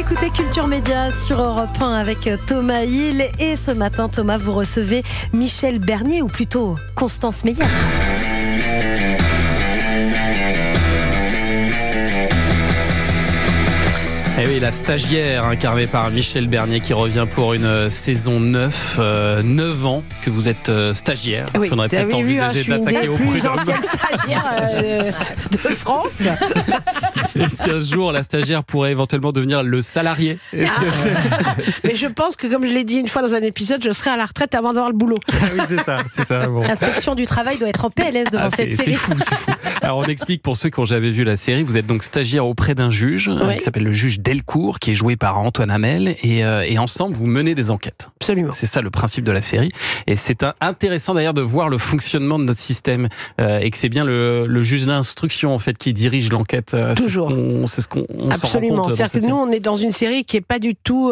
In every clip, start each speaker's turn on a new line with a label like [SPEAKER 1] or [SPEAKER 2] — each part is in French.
[SPEAKER 1] écoutez Culture Média sur Europe 1 avec Thomas Hill. Et ce matin, Thomas, vous recevez Michel Bernier, ou plutôt Constance Meyer.
[SPEAKER 2] Et oui, la stagiaire incarnée par Michel Bernier qui revient pour une saison 9. 9 ans que vous êtes stagiaire.
[SPEAKER 1] Oui,
[SPEAKER 2] il faudrait peut-être envisager d'attaquer au
[SPEAKER 3] plus
[SPEAKER 2] prud'homme.
[SPEAKER 3] ancienne stagiaire de France.
[SPEAKER 2] Est-ce qu'un jour la stagiaire pourrait éventuellement devenir le salarié?
[SPEAKER 3] Mais je pense que, comme je l'ai dit une fois dans un épisode, je serai à la retraite avant d'avoir le boulot.
[SPEAKER 2] Ah oui, c'est ça. Bon.
[SPEAKER 1] L'inspection du travail doit être en PLS devant cette série.
[SPEAKER 2] C'est fou. Alors on explique pour ceux qui n'ont jamais vu la série, vous êtes donc stagiaire auprès d'un juge qui s'appelle le juge Delcourt, qui est joué par Antoine Hamel, et ensemble vous menez des enquêtes.
[SPEAKER 3] Absolument.
[SPEAKER 2] C'est ça le principe de la série, et c'est intéressant d'ailleurs de voir le fonctionnement de notre système, et que c'est bien le juge d'instruction en fait qui dirige l'enquête.
[SPEAKER 3] Toujours.
[SPEAKER 2] C'est ce qu'on s'en rend compte.
[SPEAKER 3] Absolument. C'est-à-dire que nous, on est dans une série qui est pas du tout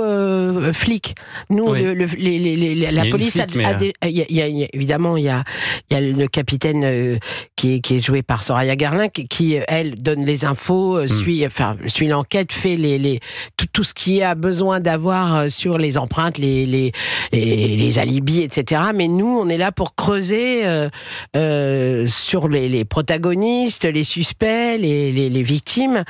[SPEAKER 3] flic. Nous, la police évidemment, il y a le capitaine qui est joué par Soraya Garlin, qui elle donne les infos, suit l'enquête, fait tout ce qu'il y a besoin d'avoir sur les empreintes, les alibis, etc. Mais nous, on est là pour creuser sur les protagonistes, les suspects, les victimes,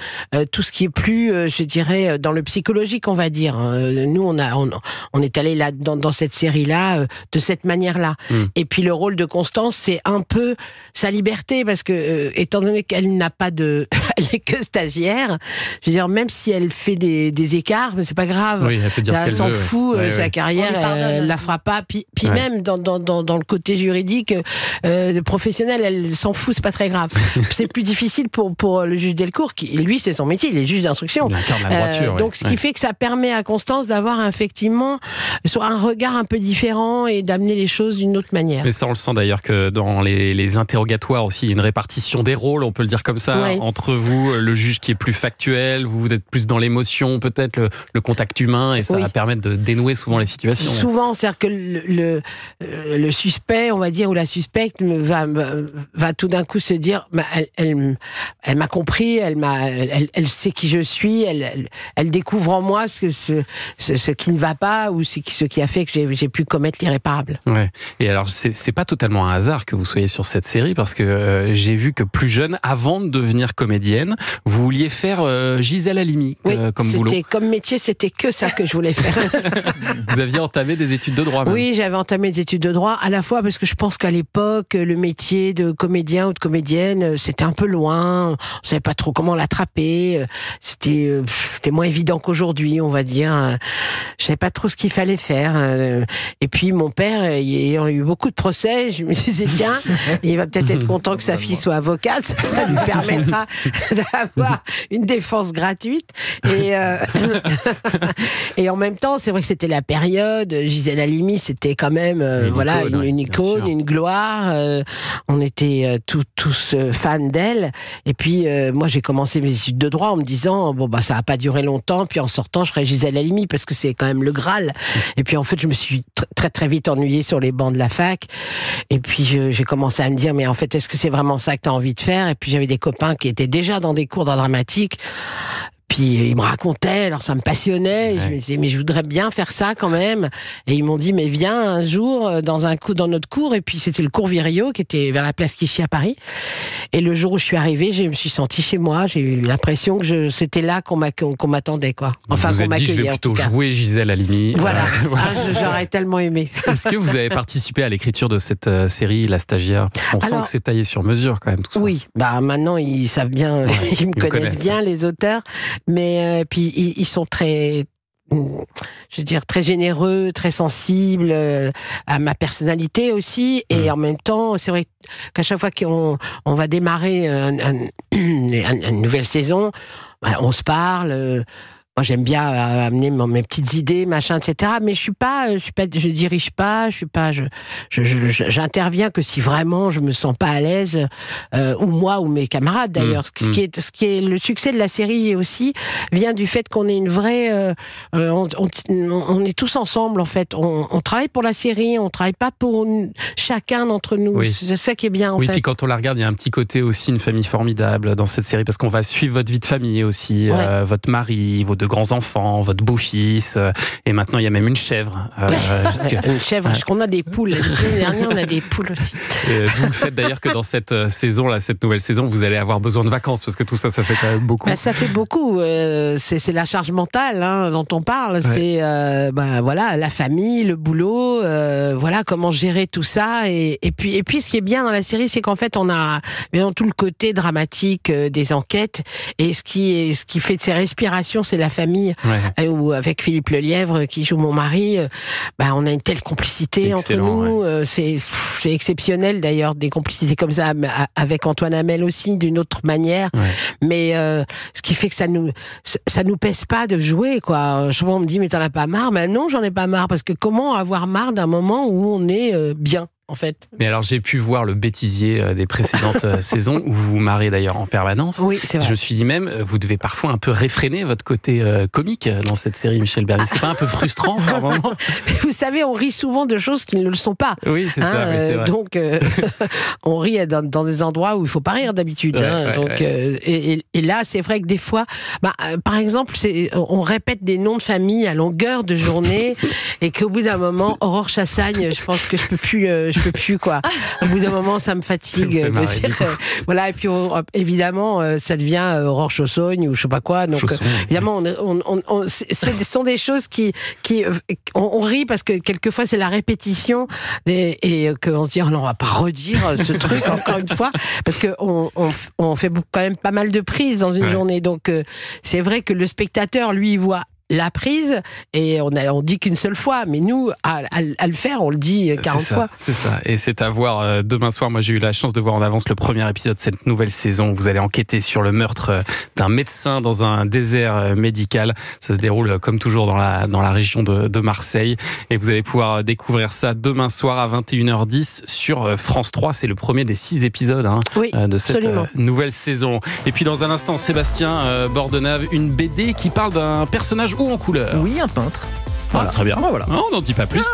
[SPEAKER 3] tout ce qui est plus, je dirais, dans le psychologique, on va dire. Nous, on est allé là dans cette série-là de cette manière-là. Et puis le rôle de Constance, c'est un peu sa liberté, parce que étant donné qu'elle n'a pas elle est que stagiaire, je veux dire, même si elle fait des écarts, mais c'est pas grave.
[SPEAKER 2] Oui, elle peut dire ce qu'elle
[SPEAKER 3] s'en
[SPEAKER 2] veut.
[SPEAKER 3] fout, sa carrière, elle la fera pas. Puis même dans le côté juridique, professionnel, elle s'en fout, c'est pas très grave. C'est plus difficile pour le juge Delcourt, qui, lui, c'est son métier, il est juge d'instruction.
[SPEAKER 2] Il incarne la droiture.
[SPEAKER 3] Donc, ce qui fait que ça permet à Constance d'avoir effectivement un regard un peu différent et d'amener les choses d'une autre manière.
[SPEAKER 2] Mais ça, on le sent d'ailleurs que dans les interrogatoires aussi, il y a une répartition des rôles, on peut le dire comme ça, entre vous, le juge qui est plus factuel, vous êtes plus dans l'émotion, peut-être le contact humain, et ça va permettre de dénouer souvent les situations.
[SPEAKER 3] Souvent, c'est-à-dire que le suspect, on va dire, ou la suspecte va tout d'un coup se dire, elle m'a compris, elle sait qui je suis, elle découvre en moi ce qui ne va pas, ou ce qui a fait que j'ai pu commettre l'irréparable.
[SPEAKER 2] Ouais. Et alors, c'est pas totalement un hasard que vous soyez sur cette série, parce que j'ai vu que plus jeune, avant de devenir comédienne, vous vouliez faire Gisèle Halimi comme boulot.
[SPEAKER 3] Comme métier, c'était que ça que je voulais faire.
[SPEAKER 2] Vous aviez entamé des études de droit même.
[SPEAKER 3] Oui, j'avais entamé des études de droit, à la fois parce que je pense qu'à l'époque, le métier de comédien ou de comédienne, c'était un peu loin, on savait pas trop comment l'attraper, c'était moins évident qu'aujourd'hui, on va dire. Je savais pas trop ce qu'il fallait faire. Et puis mon père, ayant eu beaucoup de procès, je me disais, tiens, il va peut-être être content que sa fille soit avocate, ça lui permettra d'avoir une défense gratuite. Et en même temps, c'est vrai que c'était la période, Gisèle Halimi, c'était quand même une icône, une gloire. On était tous fans d'elle. Et puis moi, j'ai commencé mes études de droit en me disant, ça va pas durer longtemps, puis en sortant, je serai Gisèle Halimi, parce que c'est quand même le Graal. Et puis en fait, je me suis très très vite ennuyée sur les bancs de la fac. Et puis j'ai commencé à me dire, mais en fait, est-ce que c'est vraiment ça que tu as envie de faire? Et puis j'avais des copains qui étaient déjà dans des cours d'art dramatique. Puis ils me racontaient, alors ça me passionnait. Et je me disais, mais je voudrais bien faire ça quand même. Et ils m'ont dit, mais viens un jour dans notre cours. Et puis c'était le cours Virio, qui était vers la place Clichy à Paris. Et le jour où je suis arrivée, je me suis sentie chez moi. J'ai eu l'impression que c'était là qu'on m'attendait, quoi. Enfin,
[SPEAKER 2] vous vous êtes dit, je vais plutôt jouer Gisèle Halimi.
[SPEAKER 3] Voilà. J'aurais tellement aimé.
[SPEAKER 2] Est-ce que vous avez participé à l'écriture de cette série, La Stagiaire? Parce qu'on sent que c'est taillé sur mesure quand même, tout ça.
[SPEAKER 3] Oui, maintenant ils savent bien, ils me connaissent bien, les auteurs. Mais puis ils sont très, je veux dire, très généreux, très sensibles à ma personnalité aussi. Et en même temps, c'est vrai qu'à chaque fois qu'on va démarrer une nouvelle saison, on se parle. Moi, j'aime bien amener mes petites idées, machin, etc. Mais je dirige pas, j'interviens que si vraiment je me sens pas à l'aise, ou moi ou mes camarades d'ailleurs. Ce qui est le succès de la série aussi vient du fait qu'on est une vraie, on est tous ensemble en fait. On travaille pour la série, on travaille pas pour chacun d'entre nous. Oui. C'est ça qui est bien en fait.
[SPEAKER 2] Oui, puis quand on la regarde, il y a un petit côté aussi, une famille formidable dans cette série, parce qu'on va suivre votre vie de famille aussi, votre mari, vos deux grands-enfants, votre beau-fils, et maintenant il y a même une chèvre.
[SPEAKER 3] Une chèvre, parce qu'on a des poules. L'année dernière, on a des poules aussi.
[SPEAKER 2] D'où le fait d'ailleurs que dans cette saison, là, cette nouvelle saison, vous allez avoir besoin de vacances, parce que tout ça, ça fait quand même beaucoup.
[SPEAKER 3] Ça fait beaucoup. C'est la charge mentale dont on parle. Ouais. C'est voilà, la famille, le boulot, voilà, comment gérer tout ça. Et puis, ce qui est bien dans la série, c'est qu'en fait, on a tout le côté dramatique des enquêtes. Et ce qui fait de ces respirations, c'est la famille. Ouais. Où, avec Philippe Lelièvre, qui joue mon mari, on a une telle complicité entre nous. Ouais. C'est exceptionnel d'ailleurs, des complicités comme ça, avec Antoine Hamel aussi, d'une autre manière. Ouais. Mais ce qui fait que ça nous pèse pas de jouer, quoi. Souvent on me dit, mais t'en as pas marre? Mais non, j'en ai pas marre, parce que comment avoir marre d'un moment où on est bien? En fait.
[SPEAKER 2] Mais alors j'ai pu voir le bêtisier des précédentes saisons où vous vous marrez d'ailleurs en permanence.
[SPEAKER 3] Oui, c'est vrai.
[SPEAKER 2] Je me suis dit même, vous devez parfois un peu réfréner votre côté comique dans cette série, Michel Bernier. C'est pas un peu frustrant par moment?
[SPEAKER 3] Vous savez, on rit souvent de choses qui ne le sont pas.
[SPEAKER 2] Oui, c'est ça. C'est vrai.
[SPEAKER 3] Donc on rit dans des endroits où il faut pas rire d'habitude. Et là, c'est vrai que des fois, par exemple, on répète des noms de famille à longueur de journée et qu'au bout d'un moment, Aurore Chassagne, je pense que je peux plus, quoi. Au bout d'un moment, ça me fatigue de dire. Voilà, et puis évidemment, ça devient Aurore Chaussogne ou je sais pas quoi. Donc évidemment, ce sont des choses on rit parce que quelquefois c'est la répétition et qu'on se dit non, on va pas redire ce truc encore une fois, parce que on fait quand même pas mal de prises dans une journée. Donc c'est vrai que le spectateur, lui, il voit la prise, et on dit qu'une seule fois, mais nous, à le faire, on le dit 40 fois.
[SPEAKER 2] C'est ça, et c'est à voir demain soir. Moi, j'ai eu la chance de voir en avance le premier épisode de cette nouvelle saison. Vous allez enquêter sur le meurtre d'un médecin dans un désert médical. Ça se déroule, comme toujours, dans la région de Marseille, et vous allez pouvoir découvrir ça demain soir à 21h10 sur France 3. C'est le premier des 6 épisodes de cette nouvelle saison. Et puis, dans un instant, Sébastien Bordenave, une BD qui parle d'un personnage haut en couleur.
[SPEAKER 4] Oui, un peintre.
[SPEAKER 2] Voilà. Très bien. On n'en dit pas plus.